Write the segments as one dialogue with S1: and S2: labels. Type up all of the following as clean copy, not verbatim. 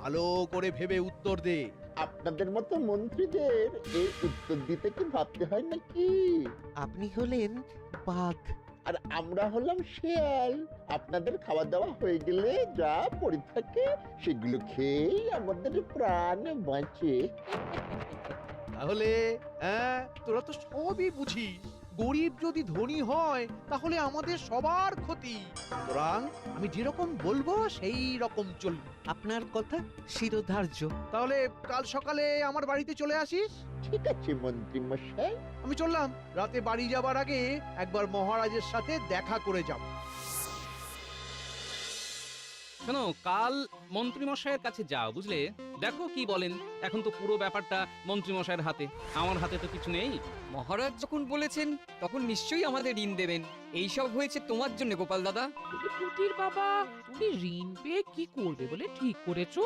S1: ভালো করে ভেবে উত্তর দে।
S2: আপনাদের মতো মন্ত্রীদের এই উত্তর দিতে কি ভাবতে হয় নাকি?
S3: আপনি হলেন বাঘ।
S2: আর আমরা হলাম শিয়াল। আপনাদের খাওয়া দাওয়া হয়ে গেলে যা পড়ে থাকে সেগুলো খেয়েই আমাদের প্রাণ বাঁচে।
S1: তাহলে তোরা তো সবই বুঝিস। গরিব যদি ধনী হয় তাহলে আমাদের সবার ক্ষতি। সুতরাং আমি যেরকম বলবো সেই রকম চলবে।
S3: আপনার কথা শিরোধার্য।
S1: তাহলে কাল সকালে আমার বাড়িতে চলে আসিস।
S2: ঠিক আছে মন্ত্রী মশাই।
S1: আমি চললাম। রাতে বাড়ি যাবার আগে একবার মহারাজের সাথে দেখা করে যাব।
S4: শোনো, কাল মন্ত্রীমশাইয়ের কাছে যাও, বুঝলে? দেখো কি বলেন। এখন তো পুরো ব্যাপারটা মন্ত্রীমশাইয়ের হাতে, আমার হাতে তো কিছু নেই।
S5: মহারাজ যখন বলেছেন তখন নিশ্চয়ই আমাদের ঋণ দেবেন। এইসব হয়েছে তোমার জন্য গোপাল দাদা।
S6: পুটির বাবা, তুমি ঋণ পেয়ে কি করবে বলে ঠিক করেছো?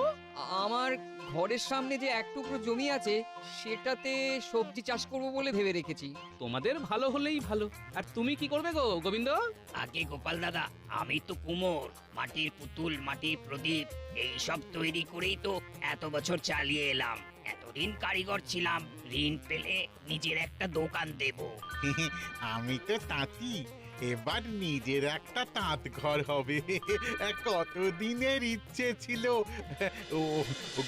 S5: আমার ঘরের সামনে যে এক টুকরো জমি আছে সেটাতে সবজি চাষ করব বলে ভেবে রেখেছি।
S4: তোমাদের ভালো হলেই ভালো। আর তুমি কি করবে গো গোবিন্দ?
S7: আগে গোপাল দাদা, আমি তো কুমোর, মাটির পুতুল, মাটির প্রদীপ এইসব তৈরি করেই তো এত বছর চালিয়ে এলাম। এতদিন কারিগর ছিলাম, ঋণ পেলে নিজের একটা দোকান দেব।
S8: আমি তো তাঁতি, এবার নিজের একটা তাঁত ঘর হবে। কতদিনের ইচ্ছে ছিল। ও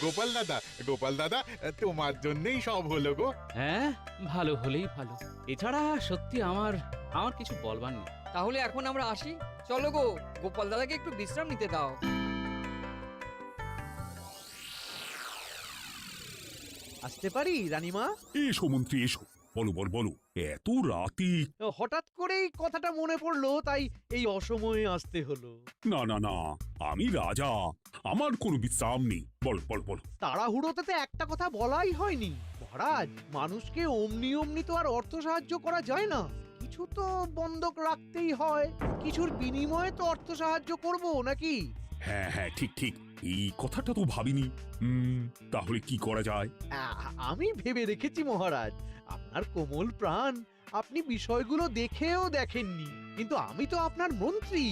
S8: গোপাল দাদা, গোপাল দাদা, তোমার জন্যই সব হলো গো।
S4: হ্যাঁ, ভালো হলেই ভালো। এছাড়া সত্যি আমার কিছু বলবার নেই।
S5: তাহলে এখন আমরা আসি। চলো গো, গোপাল দাদাকে একটু বিশ্রাম নিতে দাও।
S1: আসতে পারি রানীমা?
S9: এসো মন্ত্রী, এসো। বলো বলো বলো, এত রাতে?
S1: হঠাৎ করেই কথাটা মনে পড়লো, তাই এই অসময়ে আসতে হলো।
S9: না না না, আমি রাজা, আমার কোনো বিশ্রাম নেই। বলো বলো বলো।
S1: তাড়াহুড়োতে তো একটা কথা বলাই হয়নি। মহারাজ, মানুষকে অমনি অমনি তো আর অর্থ সাহায্য করা যায় না। কিছু তো বন্ধক রাখতেই হয়। কিছুর বিনিময়ে তো অর্থ সাহায্য করব নাকি?
S9: হ্যাঁ হ্যাঁ, ঠিক ঠিক, এই কথাটা তো ভাবিনি। তাহলে কি করা যায়?
S1: আমি ভেবে রেখেছি মহারাজ। আপনার কোমল প্রাণ, আপনি বিষয়গুলো দেখেও দেখেননি, কিন্তু আমি তো আপনার মন্ত্রী।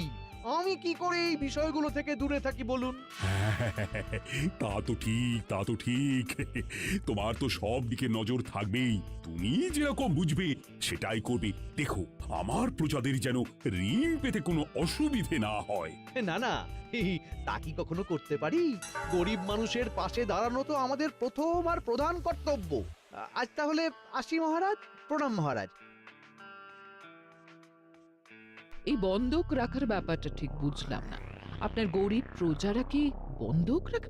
S1: আমি কি করে এই বিষয়গুলো থেকে দূরে থাকি বলুন?
S9: তা তো ঠিক, তা তো ঠিক। তোমার তো সব দিকে নজর থাকবেই। তুমি যেরকম বুঝবে সেটাই করবে। দেখো, আমার প্রজাদের যেন ঋণ পেতে কোনো অসুবিধে না হয়।
S1: না না, তা কি কখনো করতে পারি? গরিব মানুষের পাশে দাঁড়ানো তো আমাদের প্রথম আর প্রধান কর্তব্য। আজ তাহলে আসি মহারাজ। প্রণাম মহারাজ।
S6: এই বন্ধক রাখার ব্যাপারটা ঠিক বুঝলাম না। আপনার গরিব প্রজারা কি বন্ধক রাখবে?